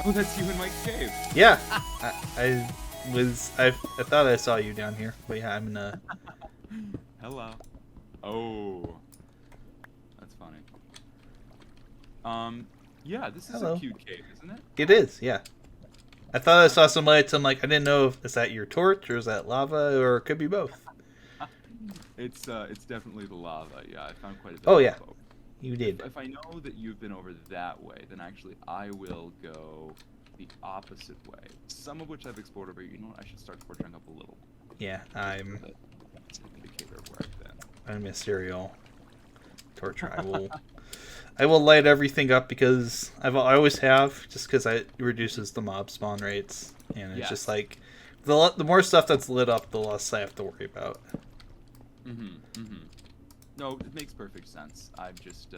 Oh, that's you in Mike's cave. Yeah, I thought I saw you down here, but yeah, I'm in a. Hello. Oh, that's funny. Yeah, this is Hello. a cute cave, isn't it? It is, yeah. I thought I saw some lights. I'm like, I didn't know if is that your torch or is that lava or it could be both. It's definitely the lava. Yeah, I found quite a bit. Oh of yeah, lava. you did. If I know that you've been over that way, then actually I will go the opposite way. Some of which I've explored over. You know what? I should start torturing up a little. Yeah, I'm Indicator work then. a serial torture. I will light everything up because I always have, just because it reduces the mob spawn rates, and it's just like the more stuff that's lit up, the less I have to worry about. No, it makes perfect sense. I've just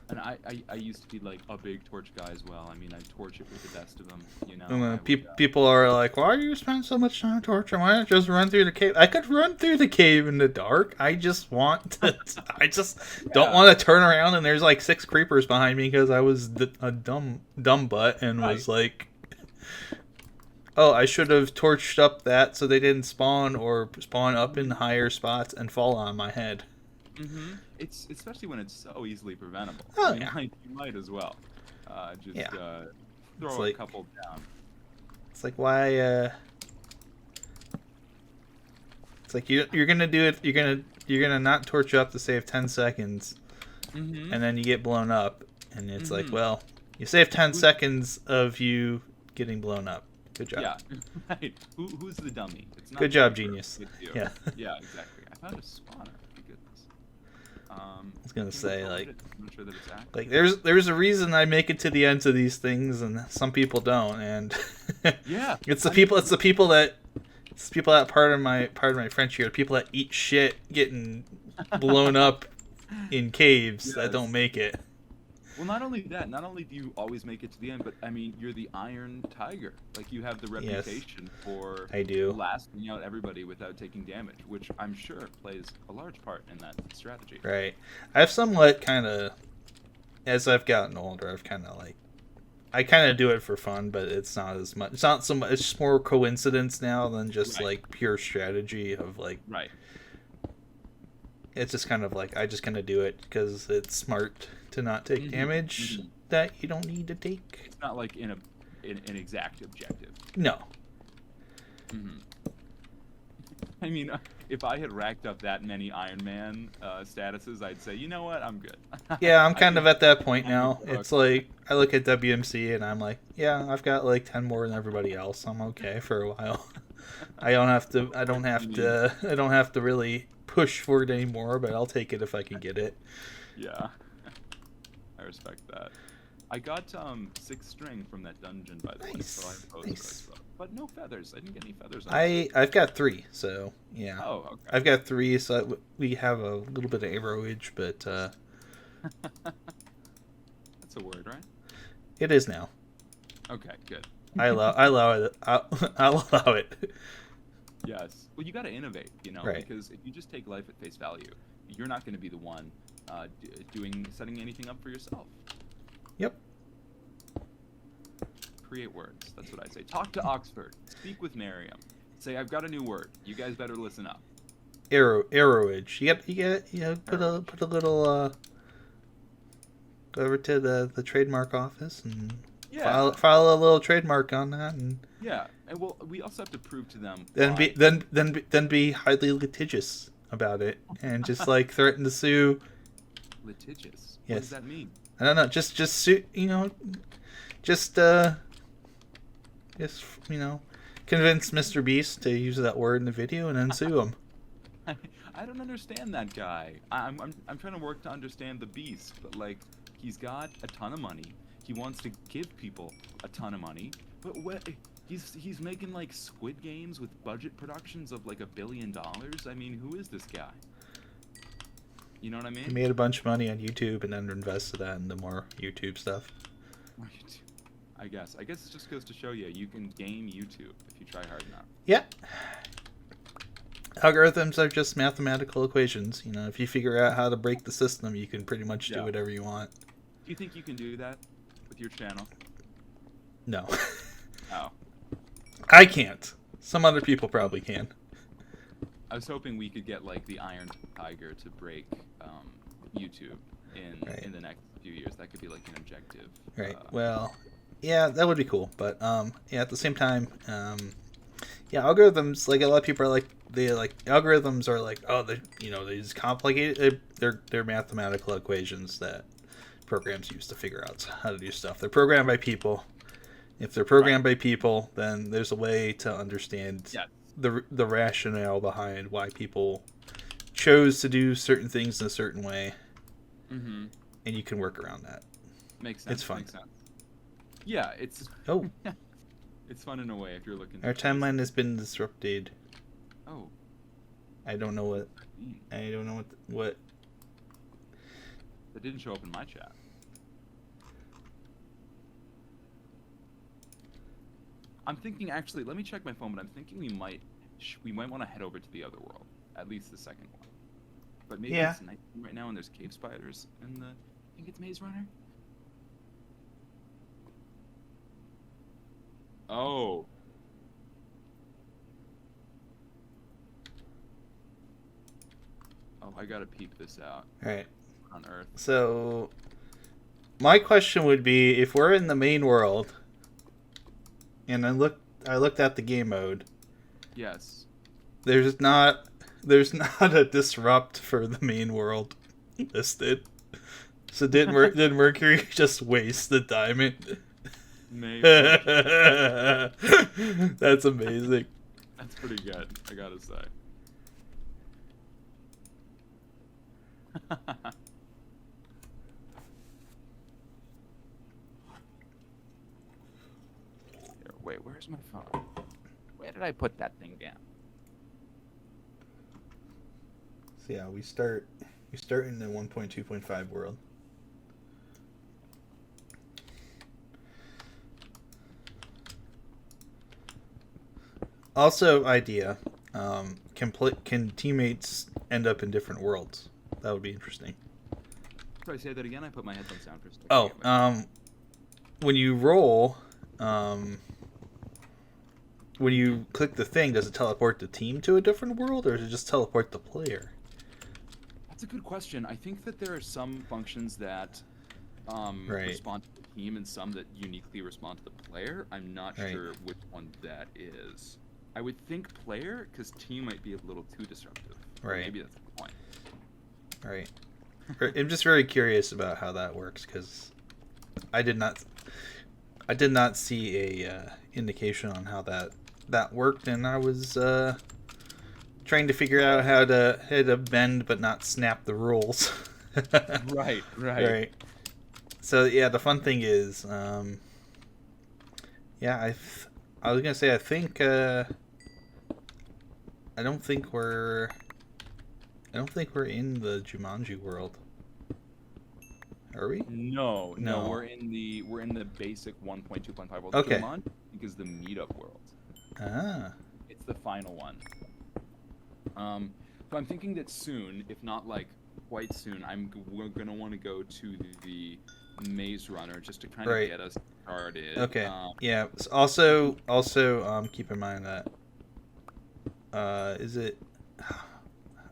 and I used to be like a big torch guy as well. I mean, I torch it with the best of them, you know. And people are like, "Why do you spend so much time torturing? Why not just run through the cave?" I could run through the cave in the dark. I just want to. I just don't want to turn around and there's like 6 creepers behind me because I was a dumb butt and was like, "Oh, I should have torched up that so they didn't spawn or spawn up in higher spots and fall on my head." It's especially when it's so easily preventable. Oh, you might as well throw like, a couple down. It's like why it's like you're gonna do it. You're gonna not torch up to save 10 seconds, and then you get blown up, and it's like, well, you save 10 seconds of you getting blown up. Good job. Yeah, right. Who's the dummy? It's not good job, genius. Yeah. Yeah, exactly. I found a spawner. Goodness. I was gonna say I'm not sure that it's active. like there's a reason I make it to the ends of these things and some people don't, and yeah, it's the people that part of my French here, people that eat shit getting blown up in caves that don't make it. Well, not only do you always make it to the end, but I mean, you're the Iron Tiger. Like, you have the reputation for lasting out everybody without taking damage, which I'm sure plays a large part in that strategy. Right. I've somewhat kind of, as I've gotten older, I've kind of like, I kind of do it for fun, but it's not as much. It's not so much. It's just more coincidence now than just like pure strategy of like. Right. It's just kind of like I just kind of do it because it's smart to not take damage that you don't need to take. It's not like an exact objective. No. I mean, if I had racked up that many Iron Man statuses, I'd say, you know what, I'm good. Yeah, I'm kind of at that point now. It's like I look at WMC and I'm like, yeah, I've got like 10 more than everybody else. I'm okay for a while. I don't have to really push for it anymore, but I'll take it if I can get it. Yeah. I respect that. I got 6 string from that dungeon, by the way, so I have those. But no feathers. I didn't get any feathers on I've got 3, so yeah. Oh, okay. I've got 3, so we have a little bit of arrowage, but That's a word, right? It is now. Okay, good. I allow it. I'll allow it. Yes. Well, you got to innovate, you know, because if you just take life at face value, you're not going to be the one setting anything up for yourself. Yep. Create words. That's what I say. Talk to Oxford. Speak with Merriam. Say, I've got a new word. You guys better listen up. Arrowage. You put a little go over to the trademark office and file a little trademark on that, and and well, we also have to prove to them. Then be highly litigious about it and just like threaten to sue. Litigious. Yes. What does that mean? I don't know. Just sue. Convince Mr. Beast to use that word in the video and then sue him. I don't understand that guy. I'm trying to work to understand the Beast, but like, he's got a ton of money. He wants to give people a ton of money, but he's making like Squid Games with budget productions of like $1 billion. I mean, who is this guy? You know what I mean? He made a bunch of money on YouTube and then invested that into more YouTube stuff. More YouTube. I guess it just goes to show you can game YouTube if you try hard enough. Yeah. Algorithms are just mathematical equations. You know, if you figure out how to break the system, you can pretty much do whatever you want. Do you think you can do that with your channel? No. Oh. I can't. Some other people probably can. I was hoping we could get like the Iron Tiger to break YouTube in the next few years. That could be like an objective. Right. Well, yeah, that would be cool. But yeah, at the same time, yeah, algorithms, like a lot of people are like, algorithms are like, oh, these complicated, they're mathematical equations that programs use to figure out how to do stuff. They're programmed by people. If they're programmed by people, then there's a way to understand the rationale behind why people chose to do certain things in a certain way, and you can work around that. Makes sense. It's fun. Makes sense. Yeah, it's it's fun in a way if you're looking. Our timeline has been disrupted. Oh. I don't know what. I don't know what. That didn't show up in my chat. I'm thinking, actually, let me check my phone, but I'm thinking we might want to head over to the other world, at least the second one. But maybe it's night right now, and there's cave spiders in the. I think it's Maze Runner. Oh. Oh, I gotta peep this out. All right. On Earth. So, my question would be, if we're in the main world. And I looked at the game mode. Yes. There's not a disrupt for the main world listed. So did Mercury just waste the diamond? Maybe. That's amazing. That's pretty good, I gotta say. Wait, where's my phone? Where did I put that thing down? So yeah, we start in the 1.2.5 world. Also, idea. Can teammates end up in different worlds? That would be interesting. Could I say that again? I put my headphones down for a second. Oh, when you roll, when you click the thing, does it teleport the team to a different world, or does it just teleport the player? That's a good question. I think that there are some functions that respond to the team and some that uniquely respond to the player. I'm not sure which one that is. I would think player, because team might be a little too disruptive. Right. Maybe that's the point. Right. I'm just very curious about how that works, because I did not see a indication on how that worked, and I was trying to figure out how to bend but not snap the rules. Right. So yeah, the fun thing is, I was gonna say I think I don't think we're in the Jumanji world. Are we? No, we're in the basic 1.2.5 world. Okay. Jumanji, I think, is the meetup world. Ah. It's the final one. So I'm thinking that soon, if not like quite soon, we're gonna want to go to the Maze Runner just to kind of get us started. Okay. Yeah. Also, keep in mind that is it?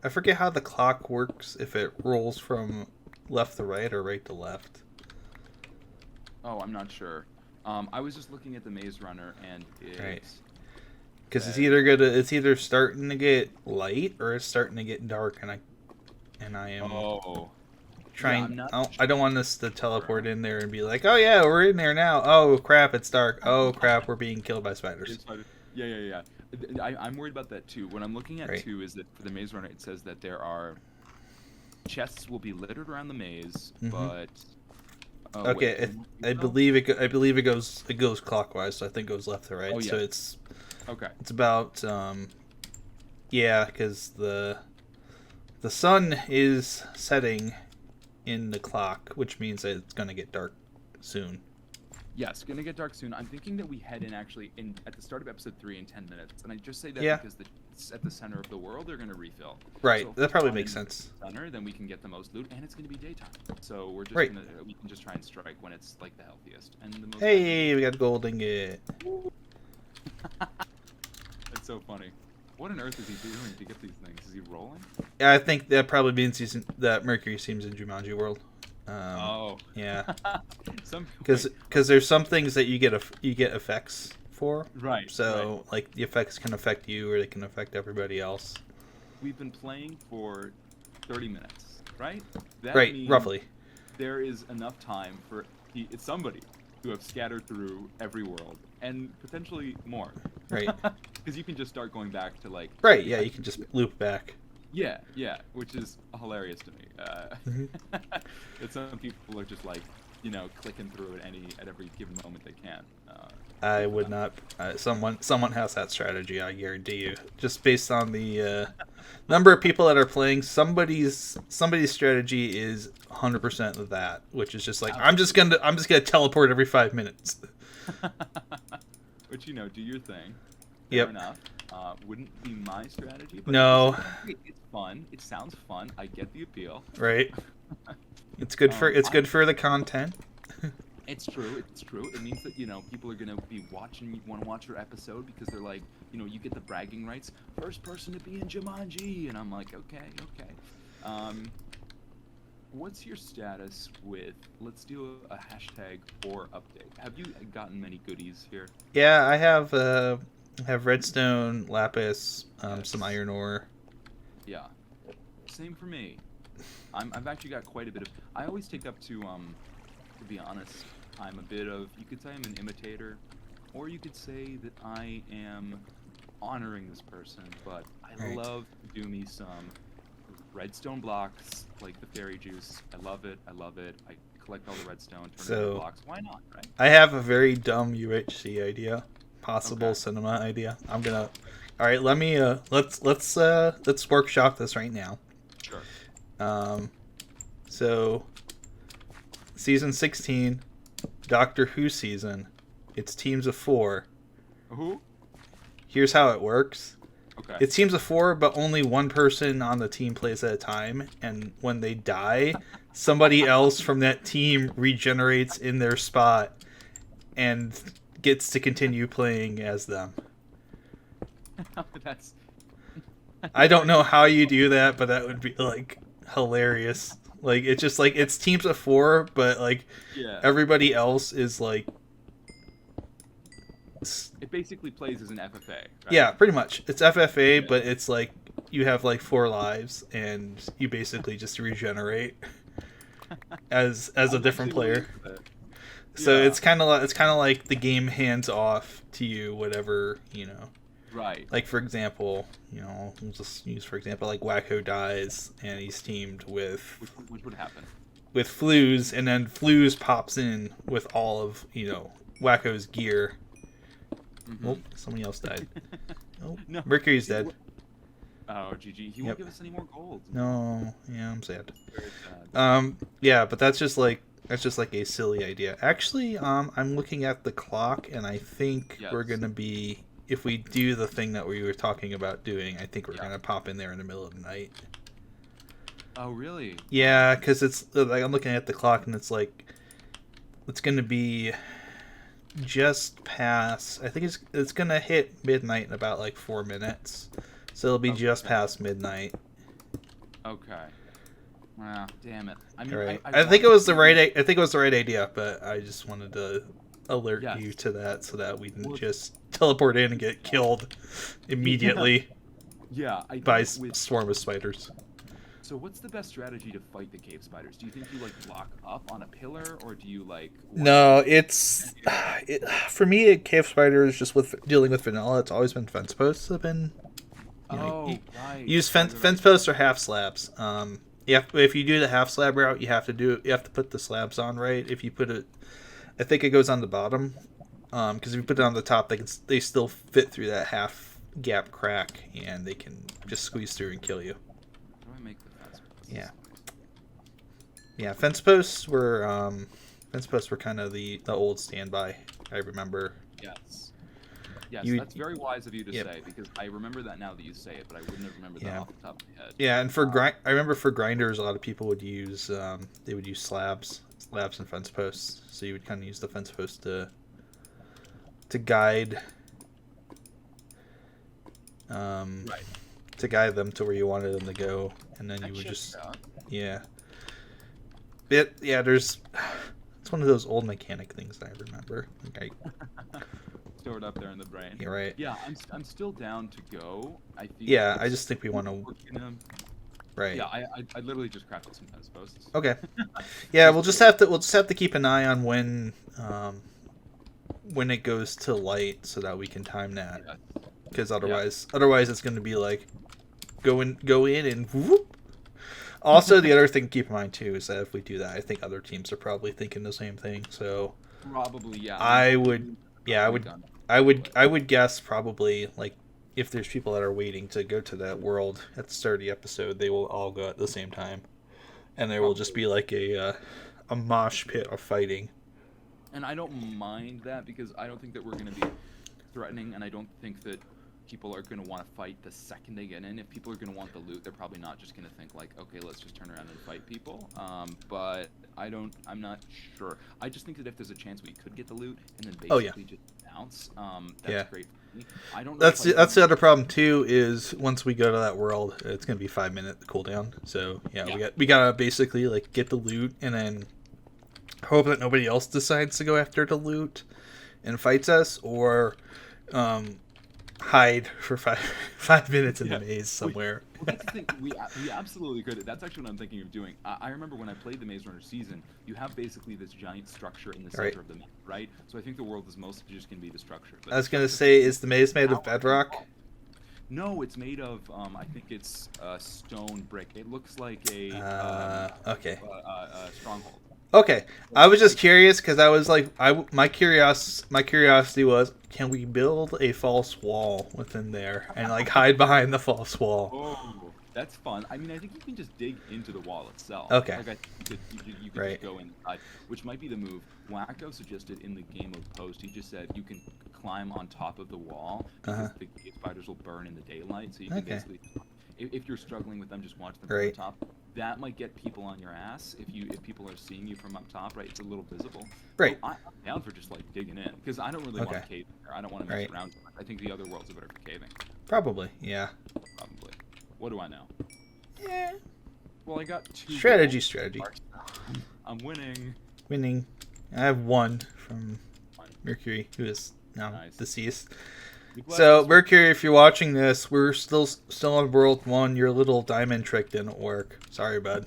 I forget how the clock works. If it rolls from left to right or right to left. Oh, I'm not sure. I was just looking at the Maze Runner, and it's because it's either starting to get light or it's starting to get dark, and I am trying. Yeah, I don't want us to teleport in there and be like, oh yeah, we're in there now. Oh crap, it's dark. Oh crap, we're being killed by spiders. Yeah. I'm worried about that too. What I'm looking at too is that for the Maze Runner, it says that there are chests will be littered around the maze, but okay, I believe it goes clockwise, so I think it goes left to right. Oh, yeah. So it's okay. It's about because the sun is setting in the clock, which means that it's gonna get dark soon. Yes, gonna get dark soon. I'm thinking that we head in actually at the start of episode 3 in 10 minutes, and I just say that because it's at the center of the world, they're gonna refill. Right. So if That we probably find makes sense. the center, then we can get the most loot, and it's gonna be daytime. So we're just Right. we can just try and strike when it's like the healthiest and the most. Hey, we got gold ingot. That's so funny. What on earth is he doing to get these things? Is he rolling? Yeah, I think that probably means that Mercury seems in Jumanji World. Oh. Yeah. Some Because there's some things that you get effects for. Right. So right. like the effects can affect you or they can affect everybody else. We've been playing for 30 minutes, right? That Right, means roughly. there is enough time for it's somebody to have scattered through every world and potentially more. Right. Because you can just start going back to like. Right. Yeah, you can just loop back. Yeah, which is hilarious to me. That some people are just like, clicking through at every given moment they can. I would not. Someone has that strategy. I guarantee you. Just based on the number of people that are playing, somebody's strategy is 100% of that, which is just like I'm just gonna teleport every 5 minutes. But do your thing. Yep. Fair enough. Wouldn't be my strategy. But No. It's fun. It sounds fun. I get the appeal. Right. It's good for good for the content. It's true. It's true. It means that people are gonna be watching. Want to watch your episode because they're like, you get the bragging rights. First person to be in Jumanji, and I'm like, okay. What's your status with? Let's do a hashtag or update. Have you gotten many goodies here? Yeah, I have redstone, lapis, some iron ore. Yeah, same for me. I've actually got quite a bit of. I always take up to be honest, I'm a bit of. You could say I'm an imitator, or you could say that I am honoring this person. But I love to do me some redstone blocks, like the fairy juice. I love it. I collect all the redstone, turn it into blocks. Why not, right? I have a very dumb UHC idea, possible cinema idea. I'm gonna. All right, let me. Let's workshop this right now. Sure. So, season 16, Doctor Who season. It's teams of 4. Who? Here's how it works. Okay. It's teams of 4, but only one person on the team plays at a time. And when they die, somebody else from that team regenerates in their spot and gets to continue playing as them. That's. I don't know how you do that, but that would be like hilarious. Like it's just like it's teams of 4, but like everybody else is like. It basically plays as an FFA, right? Yeah, pretty much. It's FFA, but it's like you have like 4 lives, and you basically just regenerate as a different player. So it's kind of like the game hands off to you, whatever Right. Like for example, we'll just use for example like Wacko dies, and he's teamed with which would happen with Flues, and then Flues pops in with all of Wacko's gear. Mm-hmm. Oh, somebody else died. Oh, no, Mercury's dead. Oh, GG. He won't give us any more gold. No, yeah, I'm sad. Very sad. Yeah, but that's just like a silly idea. Actually, I'm looking at the clock, and I think we're gonna be, if we do the thing that we were talking about doing, I think we're gonna pop in there in the middle of the night. Oh, really? Yeah, because it's like I'm looking at the clock, and it's like it's gonna be just past. I think it's gonna hit midnight in about like 4 minutes, so it'll be just past midnight. Okay. Wow, damn it. I mean, right. I think it was the right. I think it was the right idea, but I just wanted to alert you to that so that we didn't just teleport in and get killed immediately. By swarm of spiders. So what's the best strategy to fight the cave spiders? Do you think you lock up on a pillar, or do you No, it's for me. Cave spiders, just with dealing with vanilla, it's always been fence posts have been. Use fence posts or half slabs. If you do the half slab route, you have to put the slabs on right. If you put it, I think it goes on the bottom. Because if you put it on the top, they still fit through that half gap crack, and they can just squeeze through and kill you. How do I make the fence posts? Yeah. Fence posts were kind of the old standby. I remember. Yes. Yes, You, that's very wise of you to yep. say, because I remember that now that you say it, but I wouldn't have remembered that off the top of my head. Yeah, and for I remember for grinders, a lot of people would use they would use slabs and fence posts. So you would kind of use the fence post to guide Right. to guide them to where you wanted them to go, and then That you would checks just out. yeah. There's it's one of those old mechanic things that I remember. Like Stored up there in the brain. you're right. Yeah, I'm still down to go. I think. Yeah, I just think we want to. Right. Yeah, I literally just crafted some fence posts. Okay. Yeah, we'll just have to keep an eye on when it goes to light so that we can time that. Because otherwise it's going to be like go in and whoop. Also, the other thing to keep in mind too is that if we do that, I think other teams are probably thinking the same thing. So probably, yeah. I would guess probably like if there's people that are waiting to go to that world at the start of the episode, they will all go at the same time, and there will just be like a mosh pit of fighting. And I don't mind that because I don't think that we're going to be threatening, and I don't think that people are going to want to fight the second they get in. If people are going to want the loot, they're probably not just going to think like, okay, let's just turn around and fight people. But I'm not sure. I just think that if there's a chance we could get the loot and then basically just bounce, that's great for me. I don't know. That's the other problem too, is once we go to that world, it's going to be 5-minute cooldown. So we gotta basically like get the loot and then hope that nobody else decides to go after the loot and fights us, or hide for 5 minutes in the maze somewhere. Well, that's the thing. We absolutely could. That's actually what I'm thinking of doing. I remember when I played the Maze Runner season, you have basically this giant structure in the center of the map, right? So I think the world is mostly just going to be the structure. But I was going to say, is the maze made of bedrock? No, it's made of, I think it's stone brick. It looks like a stronghold. Okay, I was just curious because I was like, my curiosity was, can we build a false wall within there and like hide behind the false wall? Oh, that's fun. I mean, I think you can just dig into the wall itself. Okay. Like you could just go inside, which might be the move. Wacko suggested in the game mode post. He just said you can climb on top of the wall because the cave spiders will burn in the daylight. So you can basically, if you're struggling with them, just watch them from the top. That might get people on your ass if people are seeing you from up top, right? It's a little visible. Right. So I'm down for just like digging in because I don't really want to cave there. I don't want to mess around. I think the other worlds are better for caving. Probably, yeah. Probably. What do I know? Yeah. Well, I got 2. Strategy. I'm winning. Winning. I have 1 from Mercury, who is now deceased. So, Mercury, if you're watching this, we're still on World 1. Your little diamond trick didn't work. Sorry, bud.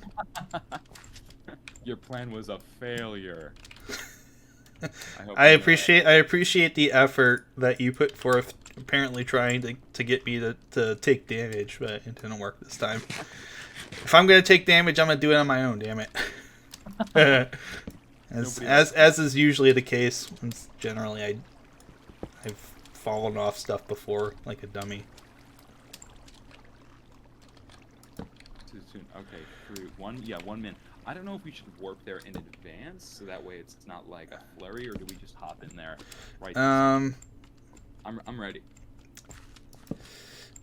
Your plan was a failure. I appreciate the effort that you put forth, apparently trying to get me to take damage, but it didn't work this time. If I'm going to take damage, I'm going to do it on my own, damn it. as is usually the case, since generally I've fallen off stuff before, like a dummy. Too soon. Okay, fruit. 1 minute. I don't know if we should warp there in advance, so that way it's not like a flurry, or do we just hop in there right I'm ready.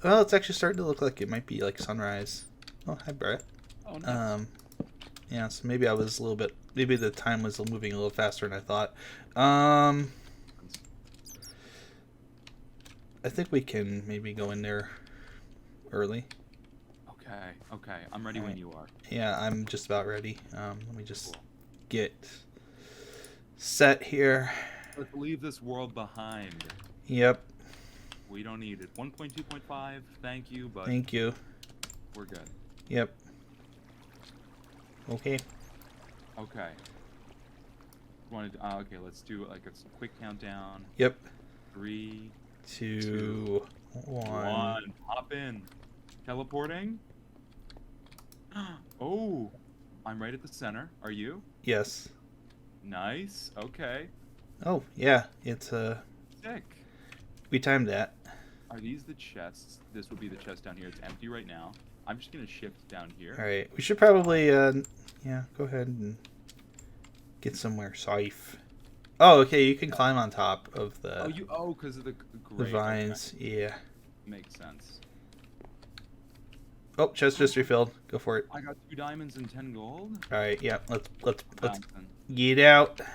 Well, it's actually starting to look like it might be like sunrise. Oh, hi, Brett. Oh, nice. Yeah, so maybe maybe the time was moving a little faster than I thought. I think we can maybe go in there early. Okay. I'm ready when you are. Yeah, I'm just about ready. Let me just get set here. Let's leave this world behind. Yep. We don't need it. 1.2.5, thank you, but... Thank you. We're good. Yep. Okay. Okay. Okay, let's do like a quick countdown. Yep. 3, 2, 1. Hop in. Teleporting. Oh, I'm right at the center. Are you? Yes. Nice. Okay. Oh, yeah. It's Sick. We timed that. Are these the chests? This would be the chest down here. It's empty right now. I'm just gonna shift down here. All right. We should probably go ahead and get somewhere safe. Oh, okay. You can climb on top of the because of the the great. vines. Yeah. Okay. Makes sense. Oh, chest just refilled. Go for it. I got 2 diamonds and 10 gold. All right. Yeah. Let's Bouncing. get out.